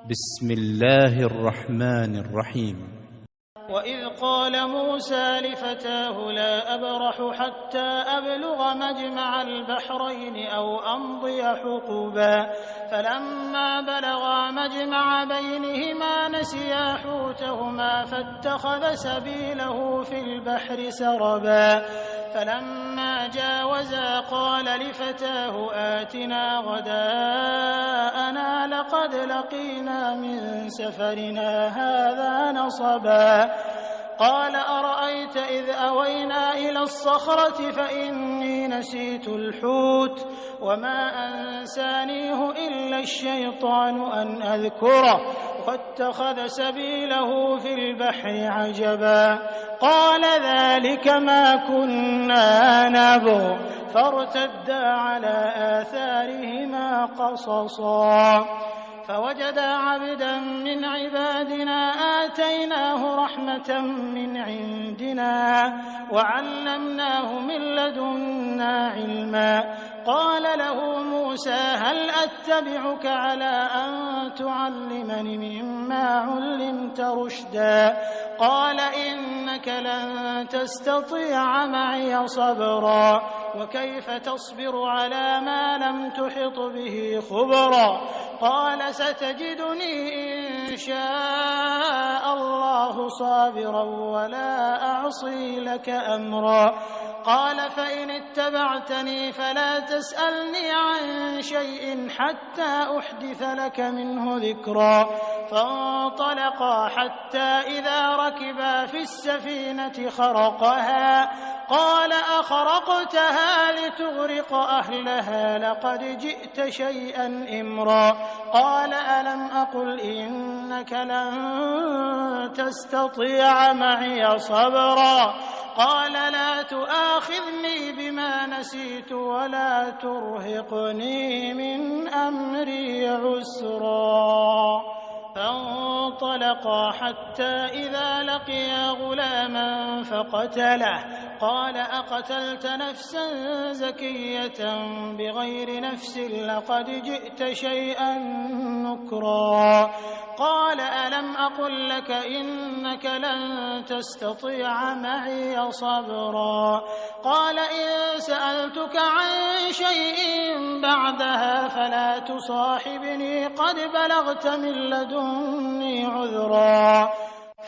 بسم الله الرحمن الرحيم. وإذ قال موسى لفتاه لا أبرح حتى أبلغ مجمع البحرين أو أمضي حقبا فلما بلغا مجمع بينهما نسيا حوتهما فاتخذ سبيله في البحر سربا فلما جاوزا قال لفتاه آتنا غداءنا لقد لقينا من سفرنا هذا نصبا قال أرأيت إذ أوينا إلى الصخرة فإني نسيت الحوت وما أنسانيه إلا الشيطان أن أذكره واتخذ سبيله في البحر عجبا قال ذلك ما كنا نبغ فارتدا على آثارهما قصصا فوجدا عبدا من عبادنا آتيناه رحمة من عندنا وعلمناه من لدنا علما قال له موسى هل أتبعك على أن تعلمني مما علمت رشدا قال إنك لن تستطيع معي صبرا وكيف تصبر على ما لم تحط به خبرا قال ستجدني إن شاء الله صابرا ولا أعصي لك أمرا قال فإن اتبعتني فلا تسألني عن شيء حتى أحدث لك منه ذكرا فانطلقا حتى إذا ركبا في السفينة خرقها قال أخرقتها لتغرق أهلها لقد جئت شيئا إمرا قال ألم أقل إنك لن تستطيع معي صبرا قال لا تؤاخذني بما نسيت ولا ترهقني من أمري عسرا فانطلقا حتى إذا لقيا غلاما فقتله قال أقتلت نفسا زكية بغير نفس لقد جئت شيئا نكرا قال ألم أقل لك إنك لن تستطيع معي صبرا قال إن سألتك عن شيء بعدها فلا تصاحبني قد بلغت من لدني عذرا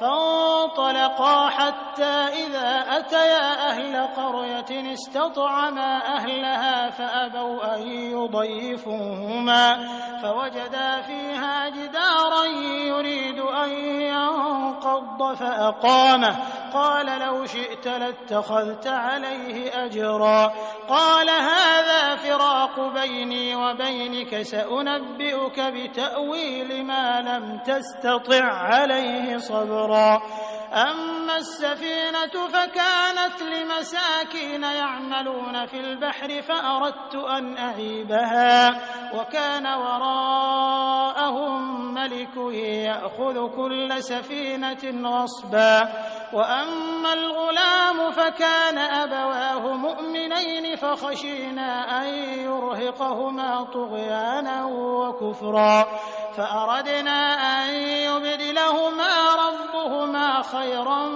فانطلقا حتى إذا أتيا أهل قرية استطعما أهلها فأبوا أن يضيفوهما فوجدا فيها جدارا يريد أن ينقض فأقامه قال لو شئت لاتخذت عليه أجرا قال هذا فراق بيني وبينك سأنبئك بتأويل ما لم تستطع عليه صبرا أما السفينة فكانت لمساكين يعملون في البحر فأردت أن أعيبها وكان وراءهم ملك يأخذ كل سفينة غصبا وأما الغلام فكان أبواه مؤمنين فخشينا أن يرهقهما طغيانا وكفرا فأردنا أن يبدلهما ربهما خيرا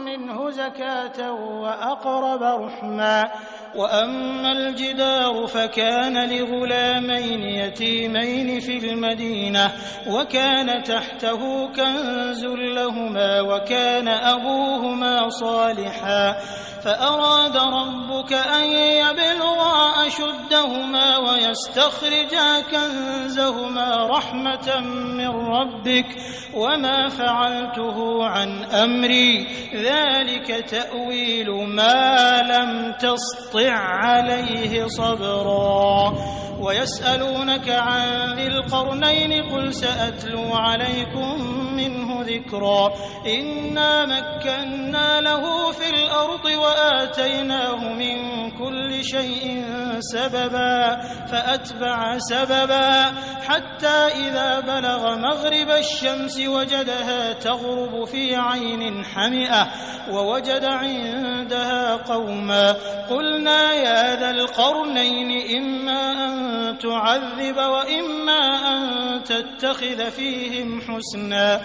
منه زكاة وأقرب رحما وأما الجدار فكان لغلامين يتيمين في المدينة وكان تحته كنز لهما وكان أبوهما صالحا فأراد ربك أن يبلغا أشدهما ويستخرجا كنزهما رحمة من ربك وما فعلته عن أمري ذلك تأويل ما لم تسطع عليه صبرا ويسألونك عن ذي القرنين قل سأتلو عليكم منه ذكرا إنا مكنا له في الأرض وآتيناه من كل شيء سببا فأتبع سببا حتى إذا بلغ مغرب الشمس وجدها تغرب في عين حمئة ووجد عندها قوما قلنا يا ذا القرنين إما أن تعذب وإما أن تتخذ فيهم حسنا.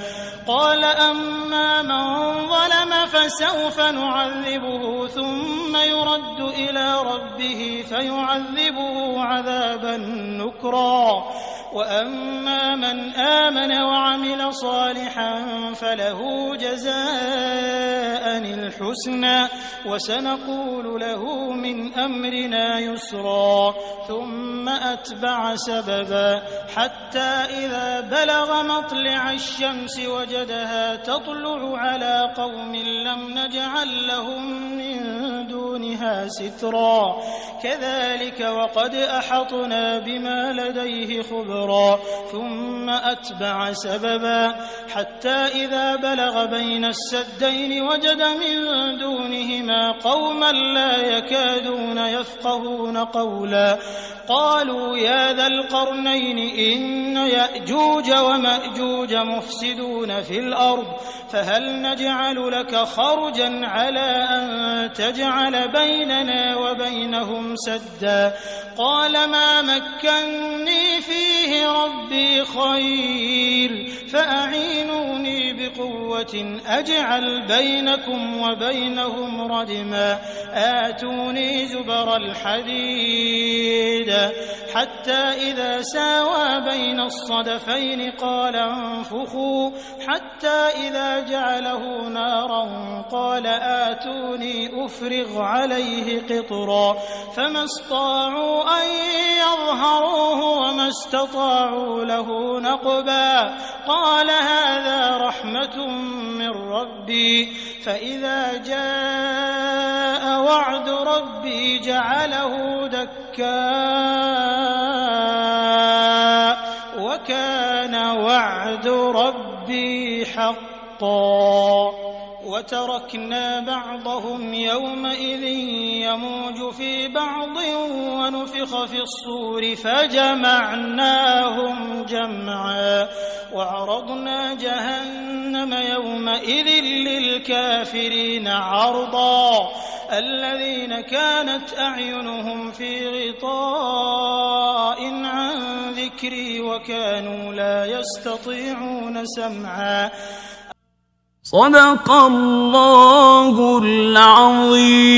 قال أما من ظلم فسوف نعذبه ثم يرد إلى ربه فيعذبه عذابا نكرا. وأما من آمن وعمل صالحا فله جزاء الحسنى وسنقول له من أمرنا يسرا. ثم أتبع سببا حتى إذا بلغ مطلع الشمس وجدها تطلع على قوم لم نجعل لهم من دونها سترا. كذلك وقد أحطنا بما لديه خبرا. ثم أتبع سببا حتى إذا بلغ بين السدين وجد من دونهما قوما لا يكادون يفقهون قولا. قالوا يا ذا القرنين إن يأجوج ومأجوج مفسدون في الأرض فهل نجعل لك خرجا على أن تجعل بيننا وبينهم سدا. قال ما مكني فيه ربي خير فأعينوني بقوة أجعل بينكم وبينهم ردما. آتوني زبر الحديد حتى إذا ساوى بين الصدفين قال انفخوا حتى إذا جعله نارا قال آتوني أفرغ عليه قطرا. فما استطاعوا أن يظهروه وما استطاعوا له نقبا. قال هذا رحمة من ربي فإذا جاء وعد ربي جعله دكاء وكان وعد ربي حقا. وتركنا بعضهم يومئذ يموج في بعض ونفخ في الصور فجمعناهم جمعا. وعرضنا جهنم يومئذ للكافرين عرضا. الذين كانت أعينهم في غطاء عن ذكري وكانوا لا يستطيعون سمعا. صدق الله العظيم.